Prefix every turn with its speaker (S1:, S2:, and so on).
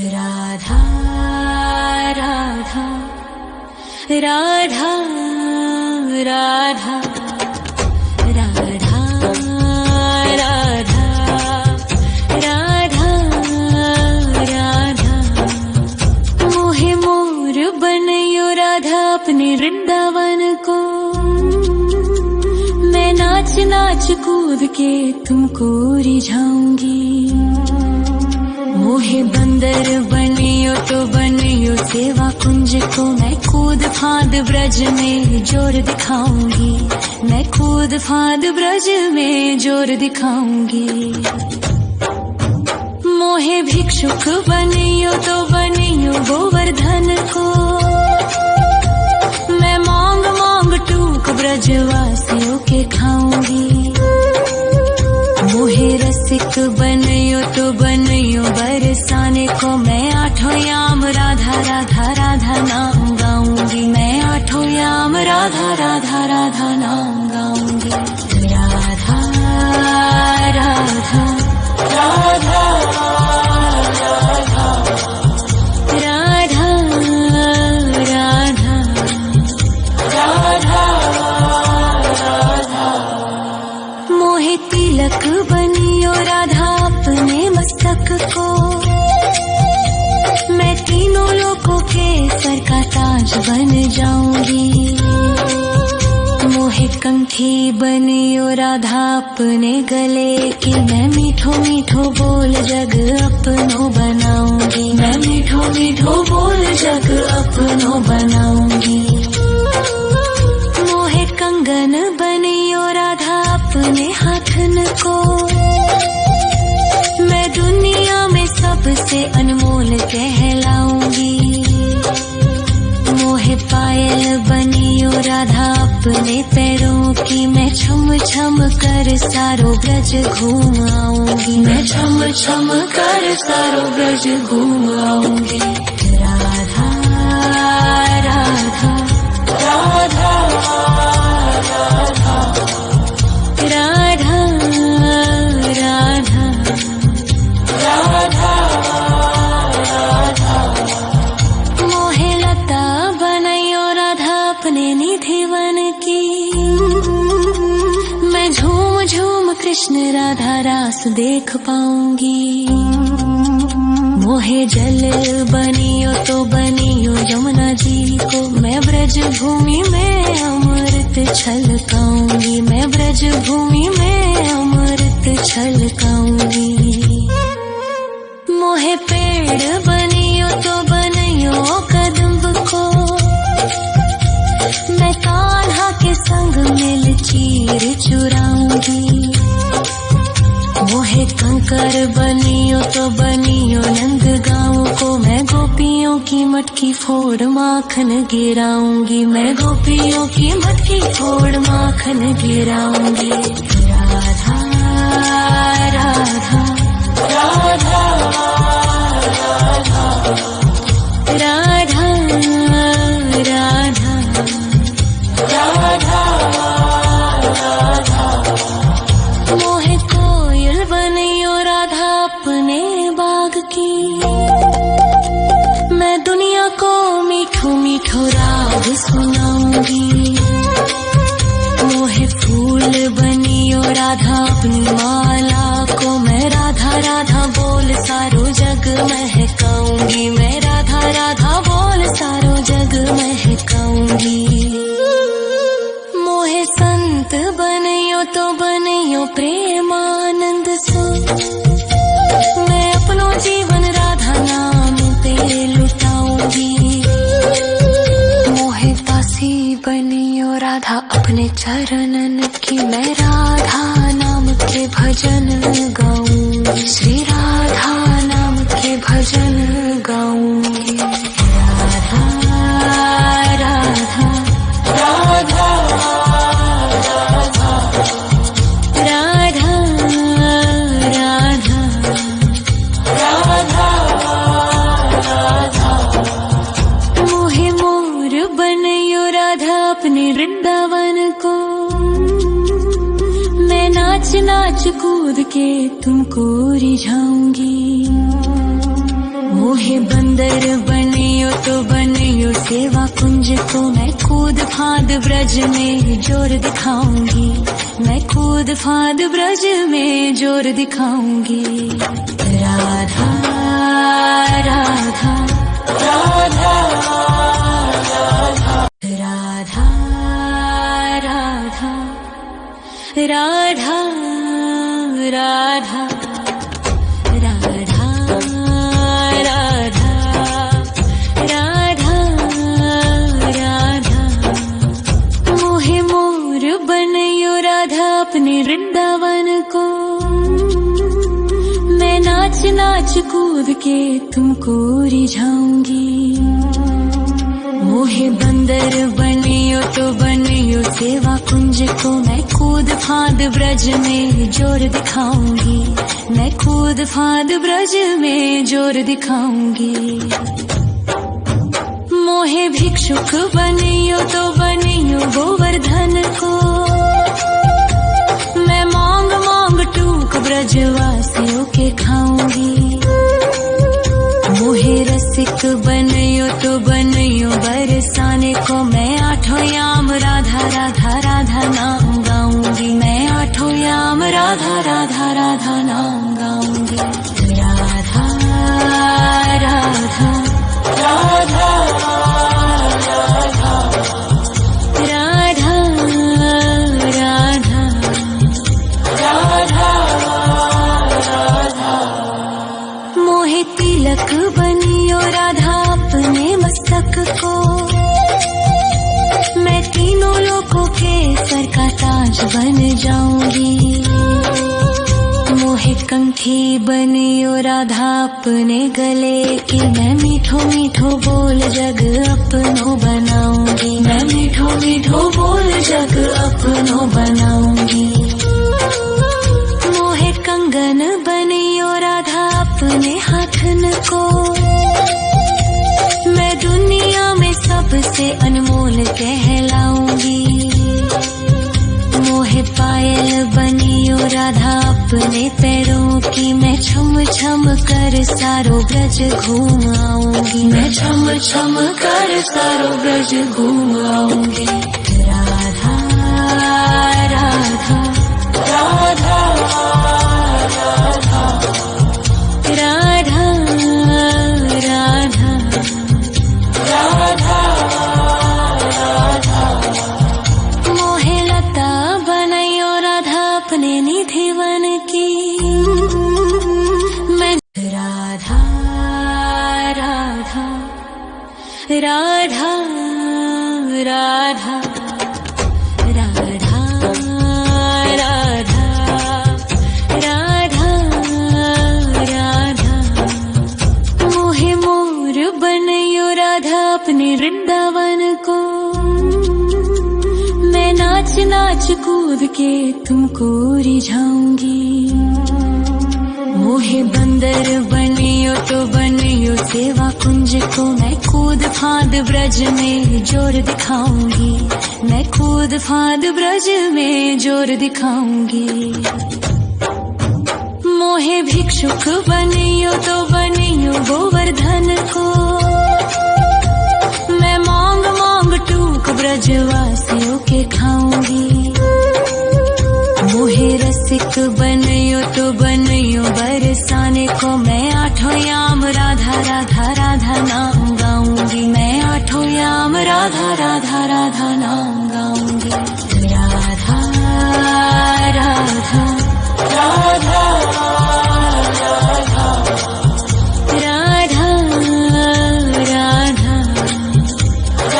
S1: राधा राधा राधा राधा राधा राधा राधा राधा मोहे मोर बनयो राधा अपने वृंदावन को। मैं नाच नाच कूद के तुमको रिझाऊंगी। मोहे बंदर बनियो तो बनियो सेवा कुंज को। मैं कूद फांद ब्रज में जोर दिखाऊंगी। मैं कूद फांद ब्रज में जोर दिखाऊंगी। मोहे भिक्षुक बनियो तो बनियो गोवर्धन को। मैं मांग मांग टूक ब्रजवासियों के खाऊंगी। मोहे रसिक बनियो तो बनियो बरसाने को। मैं आठों याम राधा राधा राधा नाम गाऊंगी। मैं आठों याम राधा राधा राधा नाम गाऊंगी। राधा राधा राधा राधा राधा राधा राधा। मोहे तिलक बनियो राधा अपने मस्तक को। मैं तीनों लोगों के सर का ताज बन जाऊंगी। मोहे कंठी बनियो राधा अपने गले की। मैं मीठो मीठो बोल जग अपनो बनाऊंगी। मैं मीठो मीठो बोल जग अपनो बनाऊंगी। मोहे कंगन बनियो राधा अपने हाथन को। मैं दुनिया में सबसे अनमोल कहलाऊंगी। मोहे पायल बनियो राधा अपने पैरों की। मैं छम छम कर सारो ब्रज घूम आऊंगी। मैं छम छम कर सारो ब्रज घूम आऊंगी। राधा राधा राधा राधा राधा राधा राधा। मोहे लता बनयो राधा अपने निधि वन की। मैं झूम झूम कृष्ण राधा रास देख पाऊंगी। मोहे जल बनियो तो बनियो यमुना जी को। मैं ब्रज भूमि में अमृत छलकाऊंगी। मैं ब्रज भूमि में अमृत छलकाऊंगी। मोहे पेड़ बनियो तो बनियो कदम्ब को। मैं कान्हा के संग मिल चीर चुराऊंगी। मोहे कंकर बनियो तो बनियो नंद गाँव को। मैं गोपियों की मटकी फोड़ माखन गिराऊंगी। मैं गोपियों की मटकी फोड़ माखन गिराऊंगी। राधा राधा राधा राधा राधा राधा राधा। मोहे कोयल बनियो राधा अपने बाग की। मैं दुनिया को मीठो मीठो राग सुनाऊंगी। मोहे फूल बनियो राधा अपनी माला को। मैं राधा राधा बोल सारो जग महकाऊंगी। मैं राधा राधा बोल सारो जग महकाऊंगी। मोहे संत बनियो तो बनियो प्रेमानंद सो। मैं अपनो जीवन राधा नाम पे लुटाऊंगी। मोहे दासी बनियो राधा अपने चरणन की। मैं राधा नाम के भजन गाऊंगी। श्री राधा नाम के भजन गाऊंगी। राधा राधा राधा राधा राधा राधा राधा। मोहे मोर बनयो राधा अपने वृंदावन को। मैं नाच नाच कूद के तुमको रिझाऊंगी। मोहे बंदर बनियो तो बनियो सेवा कुंज को मैं कूद फाद ब्रज में जोर दिखाऊंगी, मैं कूद फाद ब्रज में जोर दिखाऊंगी। राधा राधा राधा राधा राधा राधा राधा राधा राधा राधा राधा मोहे मोर बनयो राधा अपने वृंदावन को, मैं नाच नाच कूद के तुमको रिझाऊंगी। मोहे बंदर बनियो तो बनियो सेवा कुंज को मैं कूद फाद ब्रज में जोर दिखाऊंगी, मैं कूद फाद ब्रज में जोर दिखाऊंगी। मोहे भिक्षुक बनियो तो बनियो गोवर्धन को, मैं मांग मांग टूक ब्रजवासियों के खाऊंगी। मोहे रसिक बनियो तो बनियो बरसाने को, मैं आठों याम राधा राधा राधा नाम गाऊंगी, मैं आठों याम राधा राधा राधा नाम गाऊंगी। राधा राधा राधा राधा राधा राधा राधा मोहे तिलक बनियो राधा अपने मस्तक को, मैं तीनों लोगों के सर का ताज बन जाऊंगी। मोहे कंठी बनियो राधा अपने गले की, मैं मीठो मीठो बोल जग अपनो बनाऊंगी, मैं मीठो मीठो बोल जग अपनो बनाऊंगी। मोहे कंगन बनियो राधा अपने हाथन को, मैं दुनिया में सबसे अनमोल कहलाऊंगी। मोहे पायल बनियो राधा अपने पैरों की, मैं छम छम कर सारो ब्रज घूम आऊंगी, मैं छम छम कर सारो ब्रज घूम आऊंगी। राधा राधा राधा राधा राधा राधा राधा राधा मोहे लता बनयो राधा अपने निधिवन की, मैं राधा राधा राधा राधा राधा राधा राधा राधा मोहे मोर बनयो राधा अपने वृंदावन को, मैं नाच नाच कूद के तुमको रिझाऊंगी। मोहे बंदर बनियो तो बनियो सेवा कुंज को, मैं कूद फाद ब्रज में जोर दिखाऊंगी, मैं कूद फाद ब्रज में जोर दिखाऊंगी। मोहे भिक्षुक बनियो तो बनियो गोवर्धन को, मैं मांग मांग टूक ब्रजवासियों के खाऊंगी। मोहे रसिक बनियो तो बनियो बरसाने को, मैं आठों याम राधा राधा राधा नाम